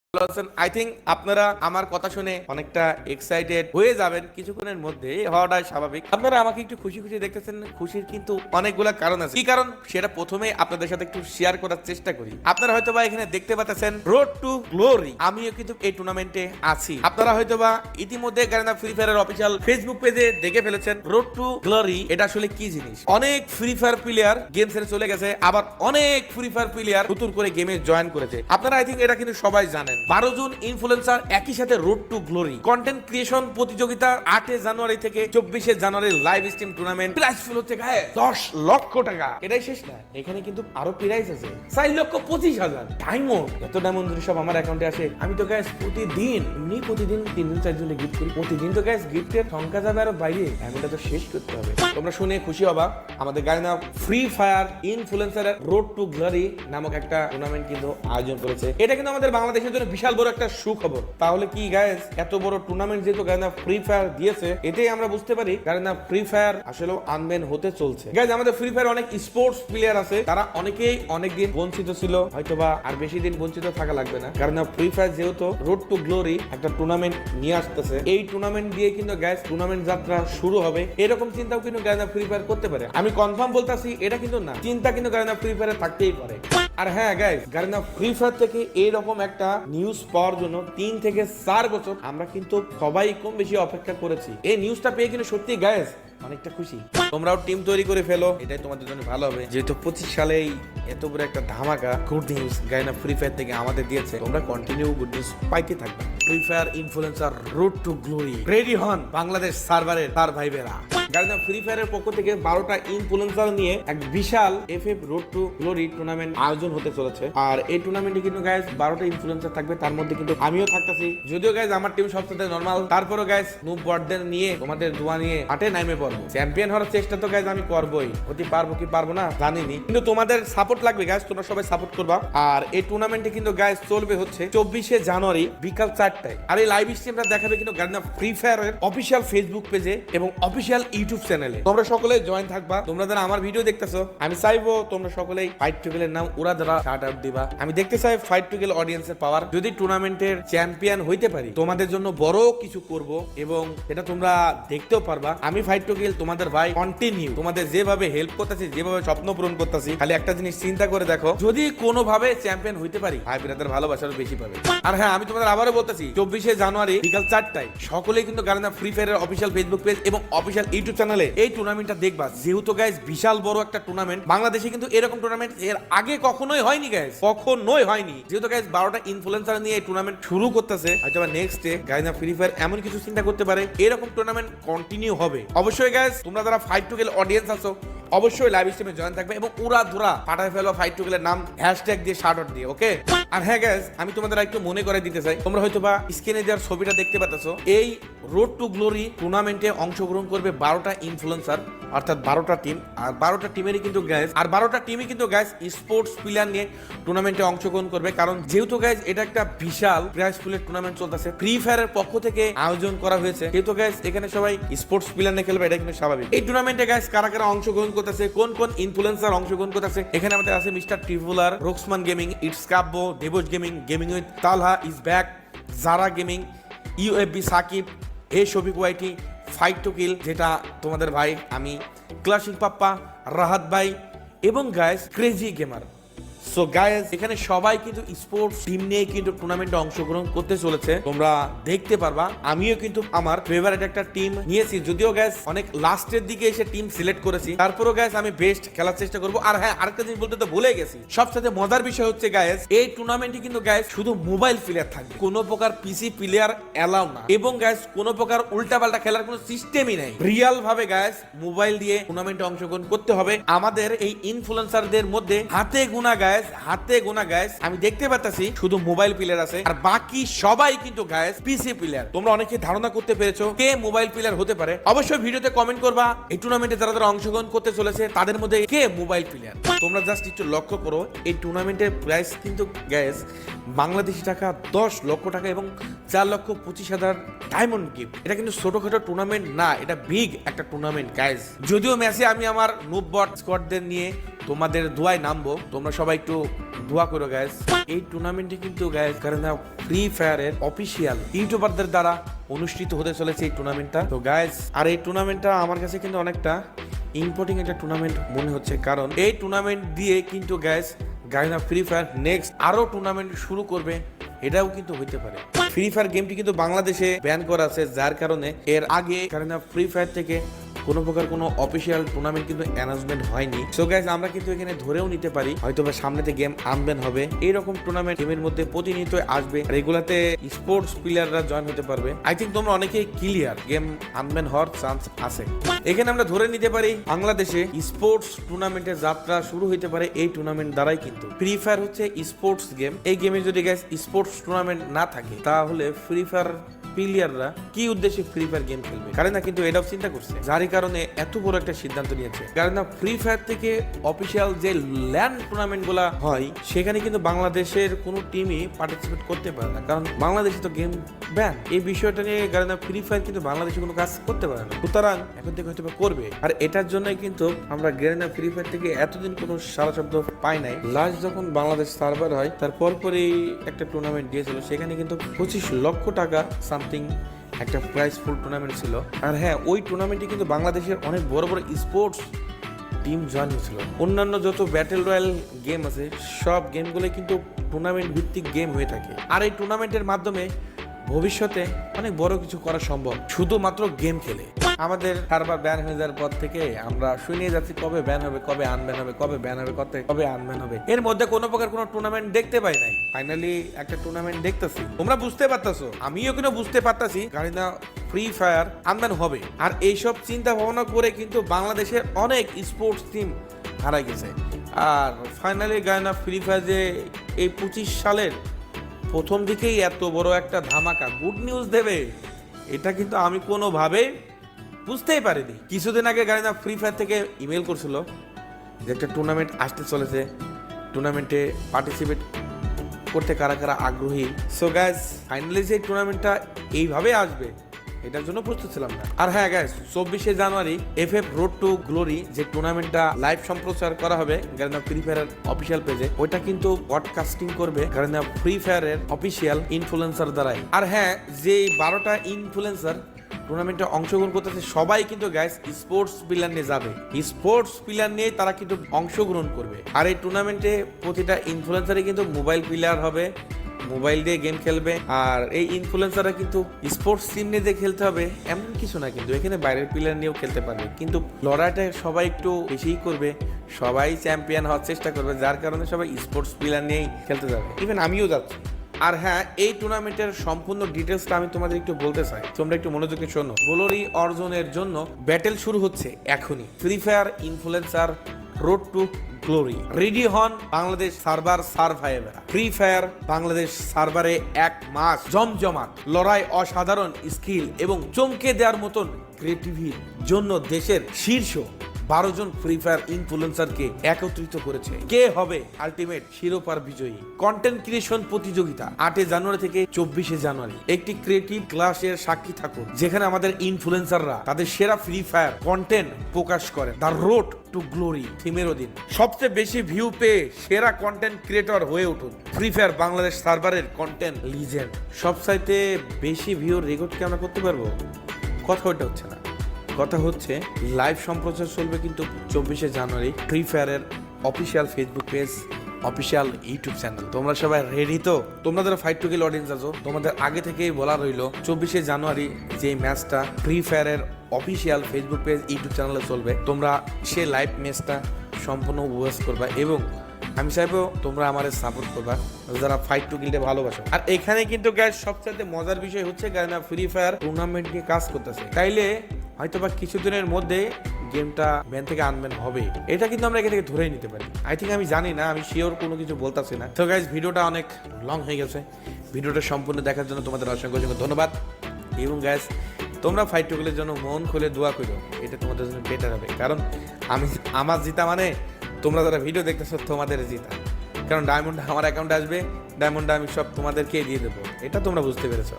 I think আপনারা আমার কথা শুনে অনেকটা এক্সাইটেড হয়ে যাবেন কিছুক্ষণের মধ্যে, হওয়াটাই স্বাভাবিক। আপনারা আমাকে একটু খুশি খুশি দেখতেছেন, খুশির কিন্তু অনেকগুলা কারণ আছে। কি কারণ সেটা প্রথমে আপনাদের সাথে একটু শেয়ার করার চেষ্টা করি। আপনারা হয়তোবা এখানে দেখতে পাচ্ছেন রোড টু গ্লোরি, আমিও কিন্তু এই টুর্নামেন্টে আছি। আপনারা হয়তোবা ইতিমধ্যে গারিনা ফ্রি ফায়ারের অফিসিয়াল ফেসবুক পেজে দেখে ফেলেছেন রোড টু গ্লোরি এটা আসলে কি জিনিস। অনেক ফ্রি ফায়ার প্লেয়ার গেম ছেড়ে চলে গেছে, আবার অনেক ফ্রি ফায়ার প্লেয়ার নতুন করে গেমে জয়েন করেছে। আপনারা আই থিঙ্ক এটা কিন্তু সবাই জানেন। 12 জন ইনফ্লুয়েন্সার একই সাথে road to glory content creation প্রতিযোগিতা 8 জানুয়ারি থেকে 24 জানুয়ারি লাইভ স্ট্রিম টুর্নামেন্ট। প্রাইস ফুল হচ্ছে 10 লক্ষ টাকা। এটাই শেষ না, এখানে কিন্তু আরো প্রাইস আছে 4,25,000 ডায়মন্ড। এত ডায়মন্ড সব আমার অ্যাকাউন্টে আসে। আমি তো গাইস প্রতিদিন 3 জনে গিফট করি। প্রতিদিন তো গাইস গিফটের সংখ্যা যাবে আরো বাইরে। এটা তো শেষ করতে হবে। তোমরা শুনে খুশি হবা, আমাদের গারিনা ফ্রি ফায়ার ইনফ্লুয়েন্সারের রোড টু গ্লোরি নামক একটা টুর্নামেন্ট কিন্তু আয়োজন করেছে। এটা কিন্তু আমাদের বাংলাদেশের জন্য বিশাল বড় একটা সুখবর। তাহলে কি গাইস, এত বড় টুর্নামেন্ট যেহেতু গারিনা ফ্রি ফায়ার দিয়েছে, এতেই আমরা বুঝতে পারি গারিনা ফ্রি ফায়ার আসলে আনবেন হতে চলছে। গাইস আমাদের ফ্রি ফায়ার অনেক স্পোর্টস প্লেয়ার আছে, তারা অনেকেই অনেকদিন বঞ্চিত ছিল, হয়তোবা আর বেশি দিন বঞ্চিত থাকা লাগবে না। গারিনা ফ্রি ফায়ার যেহেতু রোড টু গ্লোরি একটা টুর্নামেন্ট নিয়ে আসতেছে, এই টুর্নামেন্ট দিয়ে কিন্তু গাইস টুর্নামেন্ট যাত্রা শুরু হবে। এরকম চিন্তাও কিন্তু গারিনা ফ্রি ফায়ার করতে পারে। আমি কনফার্ম বলতাছি, এটা কিন্তু না, চিন্তা কিন্তু গারিনা ফ্রি ফায়ারে থাকতেই পারে। আর হ্যাঁ গাইস, গারিনা ফ্রি ফায়ার থেকে এইরকম একটা নিউজ পাওয়ার জন্য 3 থেকে 4 বছর আমরা কিন্তু সবাই কম বেশি অপেক্ষা করেছি। এই নিউজটা পেয়ে কিন্তু সত্যি গাইস অনেকটা খুশি। তোমরাও টিম তৈরি করে ফেলো, এটাই তোমাদের জন্য ভালো হবে। যেহেতু 25 সালেই এত বড় একটা ধামাকা good news Garena free fire থেকে আমাদের দিয়েছে, তোমরা কন্টিনিউ গুড নিউজ পাইতে থাকবে। Free fire influencer road to glory ready হন বাংলাদেশ সার্ভারের তার ভাই বেরা। গারিনা ফ্রি ফায়ারের পক্ষ থেকে 12টা ইনফ্লুয়েন্সার নিয়ে এক বিশাল FF road to glory tournament আয়োজন হতে চলেছে। আর এই টুর্নামেন্টে কিন্তু গাইস 12টা ইনফ্লুয়েন্সার থাকবে, তার মধ্যে কিন্তু আমিও থাকতেছি। যদিও গাইস আমার টিম সবচেয়ে নরমাল, তারপরও গাইস নুব বটদের নিয়ে তোমাদের দোয়া নিয়ে হাটে নামে পড়বো। চ্যাম্পিয়ন হওয়ার চেষ্টা তো গাইস আমি করবই, অতি পারবো কি পারবো না জানিনি, কিন্তু তোমাদের সাপোর্ট লাগবে গাইস, তোমরা সবাই সাপোর্ট করবা। আর এই টুর্নামেন্টে কিন্তু গাইস চলবে হচ্ছে 24 জানুয়ারি বিকাল 4টায়। আর এই লাইভ স্ট্রিমটা দেখাবে কিন্তু গারিনা ফ্রি ফায়ারের অফিসিয়াল ফেসবুক পেজে এবং অফিসিয়াল ইউটিউব চ্যানেলে। তোমরা সকলে জয়েন থাকবা। তোমরা যারা আমার ভিডিও দেখতেছো, আমি চাইবো তোমরা সকলেই ফাইট টুগেলের নাম উড়া ধরা শাউট আউট দিবা। আমি দেখতে চাই ফাইট টুগেল অডিয়েন্সের পাওয়ার। যদি টুর্নামেন্টের চ্যাম্পিয়ন হইতে পারি, তোমাদের জন্য বড় কিছু করব এবং এটা তোমরা দেখতেও পারবা। আমি ফাইট টুগেল তোমাদের ভাই কন্টিনিউ তোমাদের যেভাবে হেল্প করতেছি, যেভাবে স্বপ্ন পূরণ করতেছি, খালি একটা জিনিস চিন্তা করে দেখো, যদি কোনোভাবে চ্যাম্পিয়ন হইতে পারি, ভাই বিরাদের ভালোবাসার বেশি পাবে। আর হ্যাঁ, আমি তোমাদের আবারও বলতেছি 24 জানুয়ারি বিকাল 4টায় সকলেই কিন্তু গারিনা ফ্রি ফায়ারের অফিসিয়াল ফেসবুক পেজ এবং অফিসিয়াল ইউটিউব চ্যানেলে এই টুর্নামেন্টটা দেখবা। যেহেতু গাইস বিশাল বড় একটা টুর্নামেন্ট, বাংলাদেশে কিন্তু এরকম টুর্নামেন্ট এর আগে কখনোই হয়নি গাইস, কখনোই হয়নি। যেহেতু গাইস 12টা ইনফ্লুয়েন্সার নিয়ে এই টুর্নামেন্ট শুরু করতেছে, হয়তো next day Garena free fire এমন কিছু চিন্তা করতে পারে এরকম টুর্নামেন্ট কন্টিনিউ হবে। অবশ্যই গাইস তোমরা যারা ফাইট টুগেল অডিয়েন্স আছো, অবশ্যই লাইভ স্ট্রিমে জয়েন থাকবে এবং উড়া ধুরা পাঠায় ফেলো ফাইট টুগেলের নাম হ্যাশট্যাগ দিয়ে শাউট আউট দিয়ে, ওকে? আর হ্যাঁ গাইস, আমি তোমাদের একটু মনে করে দিতে চাই, তোমরা হয়তোবা স্ক্রিনে যার ছবিটা দেখতে পাচ্ছো, এই রোড টু গ্লোরি টুর্নামেন্টে অংশগ্রহণ করবে 12টা ইনফ্লুয়েন্সার, অর্থাৎ 12টা টিম। আর 12টা টিমেরই কিন্তু গাইস, আর 12টা টিমই কিন্তু গাইস স্পোর্টস প্লেয়ার নিয়ে টুর্নামেন্টে অংশগ্রহণ করবে। কারণ যেহেতু গাইস এটা একটা বিশাল প্রাইজ পুলের টুর্নামেন্ট চলতেছে, ফ্রি ফায়ারের পক্ষ থেকে আয়োজন করা হয়েছে, যেহেতু গাইস এখানে সবাই স্পোর্টস প্লেয়ার নিয়ে খেলবে, এটা কিন্তু স্বাভাবিক। এই টুর্নামেন্টে গাইস কারা কারা অংশগ্রহণ করতেছে, কোন কোন ইনফ্লুয়েন্সার অংশগ্রহণ করতেছে, এখানে আমাদের আছে মিস্টার ট্রিপুলার, Roxman gaming, it's Kabbo, Debaj gaming, gaming with Talha is back, Zara gaming, UFB Sakib, A Shafiq YT, fight to kill যেটা তোমাদের ভাই আমি, ক্লাসিক পাপ্পা, রাহাত ভাই এবং guys crazy gamer. So guys এখানে সবাই কিন্তু স্পোর্টস টিম নিয়ে কিন্তু টুর্নামেন্টে অংশগ্রহণ করতে চলেছে, তোমরা দেখতে পারবা। আমিও কিন্তু আমার ফেভারিট একটা টিম নিয়েছি, যদিও গাইস অনেক লাস্টের দিকে এসে টিম সিলেক্ট করেছি, তারপরও গাইস আমি বেস্ট খেলার চেষ্টা করব। আর হ্যাঁ, আরেকটা জিনিস বলতে তো ভুলে গেছি, সবচেয়ে মজার বিষয় হচ্ছে গাইস এই টুর্নামেন্টে কিন্তু গাইস শুধু মোবাইল প্লেয়ার থাকবে, কোনো প্রকার পিসি প্লেয়ার এলাও না, এবং গাইস কোনো প্রকার উল্টাপাল্টা খেলার কোনো সিস্টেমই নাই। রিয়াল ভাবে গাইস মোবাইল দিয়ে টুর্নামেন্টে অংশগ্রহণ করতে হবে। আমাদের এই ইনফ্লুয়েন্সারদের মধ্যে হাতে গোনা গাইস আমি দেখতে পাচ্ছি শুধু মোবাইল প্লেয়ার আছে, আর বাকি সবাই কিন্তু গাইস পিসি প্লেয়ার। তোমরা অনেকে ধারণা করতে পেরেছো কে মোবাইল প্লেয়ার হতে পারে, অবশ্যই ভিডিওতে কমেন্ট করবা। এই টুর্নামেন্টে যারা যারা অংশগ্রহণ করতে চলেছে তাদের মধ্যে কে মোবাইল প্লেয়ার। তোমরা জাস্ট একটু লক্ষ্য করো, এই টুর্নামেন্টের প্রাইস কিন্তু গাইস বাংলাদেশি টাকা 10 লক্ষ টাকা এবং 4,25,000 ডায়মন্ড গিফট। এটা কিন্তু ছোটখাটো টুর্নামেন্ট না, এটা বিগ একটা টুর্নামেন্ট গাইস। যদিও ম্যাচে আমি আমার নুব বট স্কোয়াডদের নিয়ে তোমাদের দোয়ায় নামবো, তোমরা সবাই একটু দোয়া করো গাইস। এই টুর্নামেন্টে কিন্তু গাইস গারিনা ফ্রি ফায়ারের অফিসিয়াল ইউটিউবারদের দ্বারা অনুষ্ঠিত হতে চলেছে এই টুর্নামেন্টটা। তো গাইস আর এই টুর্নামেন্টটা আমার কাছে কিন্তু অনেকটা ইম্পর্টেন্ট একটা টুর্নামেন্ট মনে হচ্ছে, কারণ এই টুর্নামেন্ট দিয়ে কিন্তু guys Garena free fire next আরো টুর্নামেন্ট শুরু করবে, এটাও কিন্তু হইতে পারে। ফ্রি ফায়ার গেমটি কিন্তু বাংলাদেশে ব্যান করা আছে, যার কারণে এর আগে গারিনা ফ্রি ফায়ার থেকে কোনো প্রকার কোনো অফিসিয়াল টুর্নামেন্ট কিন্তু অ্যানাউন্সমেন্ট হয়নি। সো গাইস আমরা কিন্তু এখানে ধরেও নিতে পারি হয়তো বা সামনেতে গেম আনবেন হবে, এইরকম টুর্নামেন্ট গেমের মধ্যে প্রতিনিয়ত আসবে, আর এগুলাতে স্পোর্টস প্লেয়াররা জয়েন হতে পারবে। আই থিঙ্ক তোমরা অনেকেই ক্লিয়ার গেম আনবেন হওয়ার চান্স আছে। এখানে আমরা ধরে নিতে পারি বাংলাদেশে স্পোর্টস টুর্নামেন্টের যাত্রা শুরু হইতে পারে এই টুর্নামেন্ট দ্বারাই। কিন্তু ফ্রি ফায়ার হচ্ছে স্পোর্টস গেম, এই গেমে যদি গাইস স্পোর্টস টুর্নামেন্ট না থাকে তাহলে ফ্রি ফায়ার প্লেয়াররা কি উদ্দেশ্যে ফ্রি ফায়ার গেম খেলবে? গারিনা কিন্তু এটাও চিন্তা করছে, যারই কারণে এত বড় একটা সিদ্ধান্ত নিয়েছে। গারিনা ফ্রি ফায়ার থেকে অফিসিয়াল যে ল্যান্ড টুর্নামেন্ট গুলা হয় সেখানে কিন্তু বাংলাদেশের কোনো টিমই পার্টিসিপেট করতে পারে না, কারণ বাংলাদেশে তো গেম ব্যান। এই বিষয়টা নিয়ে গারিনা ফ্রি ফায়ার কিন্তু বাংলাদেশে কোনো কাজ করতে পারে না, সুতরাং এখন থেকে হয়তো করবে। আর এটার জন্যই কিন্তু আমরা গারিনা ফ্রি ফায়ার থেকে এতদিন কোনো সারা শব্দ পাই নাই। লাস্ট যখন বাংলাদেশ সার্ভার হয় তার পরপরই একটা টুর্নামেন্ট দিয়েছিল, সেখানে কিন্তু 25 লক্ষ টাকা সামথিং একটা প্রাইজ ফুল টুর্নামেন্ট ছিল। আর হ্যাঁ, ওই টুর্নামেন্টে কিন্তু বাংলাদেশের অনেক বড় বড় স্পোর্টস টিম জয়েন হয়েছিল। অন্যান্য যত ব্যাটেল রয়্যাল গেম আছে সব গেমগুলো কিন্তু টুর্নামেন্ট ভিত্তিক গেম হয়ে থাকে, আর এই টুর্নামেন্টের মাধ্যমে ভবিষ্যতে অনেক বড় কিছু করা সম্ভব শুধুমাত্র গেম খেলে। আমাদের সার্ভার ব্যান হয়ে যাওয়ার পর থেকে আমরা শুনিয়ে যাচ্ছি কবে ব্যান হবে, কবে আনব্যান হবে, কবে ব্যান হবে, কবে আনব্যান হবে। এর মধ্যে কোনো প্রকার কোনো টুর্নামেন্ট দেখতে পাই নাই। ফাইনালি একটা টুর্নামেন্ট দেখতেছি, তোমরা বুঝতে পারতাছো, আমিও কিন্তু বুঝতে পারতাছি গারিনা ফ্রি ফায়ার আনব্যান হবে। আর এইসব চিন্তা ভাবনা করে কিন্তু বাংলাদেশের অনেক স্পোর্টস টিম হারাই গেছে। আর ফাইনালি গারিনা ফ্রি ফায়ার যে এই 25 সালের প্রথম দিকেই এত বড় একটা ধামাকা গুড নিউজ দেবে, এটা কিন্তু আমি কোনোভাবে বুঝতেই পারিনি। কিছুদিন আগে গারিনা ফ্রি ফায়ার থেকে ইমেল করছিল যে একটা টুর্নামেন্ট আসতে চলেছে, টুর্নামেন্টে পার্টিসিপেট করতে কারা কারা আগ্রহী। সো গাইস ফাইনালি যে টুর্নামেন্টটা এইভাবে আসবে এটার জন্য প্রস্তুত ছিলাম না। আর হ্যাঁ গাইস 24শে জানুয়ারি FF রোড টু গ্লোরি যে টুর্নামেন্টটা লাইভ সম্প্রচার করা হবে গারিনা ফ্রি ফায়ারের অফিসিয়াল পেজে, ওইটা কিন্তু ব্রডকাস্টিং করবে গারিনা ফ্রি ফায়ারের অফিসিয়াল ইনফ্লুয়েন্সার দ্বারাই। আর হ্যাঁ, যে 12টা ইনফ্লুয়েন্সার টুর্নামেন্টে অংশগ্রহণ করতেছে সবাই কিন্তু গাইস স্পোর্টস প্লেয়ার নিয়ে যাবে, স্পোর্টস প্লেয়ার নিয়ে তারা কিন্তু অংশগ্রহণ করবে। আর এই টুর্নামেন্টে প্রতিটা ইনফ্লুয়েন্সারই কিন্তু মোবাইল প্লেয়ার হবে, মোবাইল দিয়ে গেম খেলবে। আর এই ইনফ্লুয়েন্সাররা কিন্তু স্পোর্টস টিম নিয়ে যে খেলতে হবে এমন কিছু না, কিন্তু এখানে বাইরের প্লেয়ার নিয়েও খেলতে পারবে, কিন্তু লড়াইটা সবাই একটু বেশিই করবে, সবাই চ্যাম্পিয়ন হওয়ার চেষ্টা করবে, যার কারণে সবাই স্পোর্টস প্লেয়ার নিয়েই খেলতে যাবে, ইভেন আমিও যাচ্ছি। আর হ্যাঁ, এই টুর্নামেন্টের সম্পূর্ণ ডিটেলসটা আমি তোমাদের একটু বলতে চাই, তোমরা একটু মনোযোগ দিয়ে শোনো। গ্লোরি অর্জনের জন্য ব্যাটেল শুরু হচ্ছে এখনই। Free fire influencer road to glory ready হন Bangladesh server survivor. Free fire Bangladesh সার্ভারে 1 মাস জমজমাট লড়াই, অসাধারণ স্কিল এবং চমকে দেওয়ার মতন ক্রিয়েটিভিটির জন্য দেশের শীর্ষ 12 জন ফ্রি ফায়ার ইনফ্লুয়েন্সারকে একত্রিত করেছে। কে হবে আলটিমেট শিরোপার বিজয়ী? কন্টেন্ট ক্রিয়েশন প্রতিযোগিতা 8 জানুয়ারি থেকে 24শে জানুয়ারি একটি ক্রিয়েটিভ ক্লাসের সাক্ষী থাকুন, যেখানে আমাদের ইনফ্লুয়েন্সাররা তাদের সেরা ফ্রি ফায়ার কন্টেন্ট প্রকাশ করেন। দ্য রোড টু গ্লোরি থিমের অধীন সবচেয়ে বেশি ভিউ পেয়ে সেরা কন্টেন্ট ক্রিয়েটর হয়ে উঠুন। ফ্রি ফায়ার বাংলাদেশ সার্ভারের কন্টেন্ট লিজেন্ড। সবচাইতে বেশি ভিউর রেকর্ড কি আমরা করতে পারবো? কথা ওইটা হচ্ছে না, কথা হচ্ছে লাইভ সম্প্রচার চলবে কিন্তু 24শে জানুয়ারি ফ্রি ফায়ারের official Facebook page, official YouTube channel. তোমরা সবাই রেডি তো? তোমরা যারা ফাইট টু কিল অডিয়েন্স আছো, তোমাদের আগে থেকেই বলা রইলো 24শে জানুয়ারি যে ম্যাচটা ফ্রি ফায়ারের অফিসিয়াল ফেসবুক পেজ, ইউটিউব চ্যানেলে চলবে, তোমরা সে লাইভ ম্যাচটা সম্পূর্ণ উপভোগ করবা এবং আমি চাইবো তোমরা আমাদের সাপোর্ট করবা যারা ফাইট টু কিলটা ভালোবাসো। আর এখানে কিন্তু গাইস সবচেয়ে মজার বিষয় হচ্ছে গারিনা ফ্রি ফায়ার টুর্নামেন্ট নিয়ে কাজ করতেছে, তাইলে হয়তোবা কিছুদিনের মধ্যে গেমটা ব্যান থেকে আনব্যান হবে, এটা কিন্তু আমরা এখান থেকে ধরেই নিতে পারি। আই থিঙ্ক, আমি জানি না, আমি শিওর কোনো কিছু বলতেছি না। তো গাইস ভিডিওটা অনেক লং হয়ে গেছে, ভিডিওটা সম্পূর্ণ দেখার জন্য তোমাদের অসংখ্য ধন্যবাদ। এবং গাইস তোমরা ফাইট টু কিলের জন্য মন খুলে দোয়া করো, এটা তোমাদের জন্য বেটার হবে, কারণ আমার জিতা মানে তোমরা যারা ভিডিও দেখতেছো তোমাদের জিতা, কারণ ডায়মন্ড আমার অ্যাকাউন্টে আসবে, ডায়মন্ডটা আমি সব তোমাদেরকে দিয়ে দেবো, এটা তোমরা বুঝতে পেরেছো।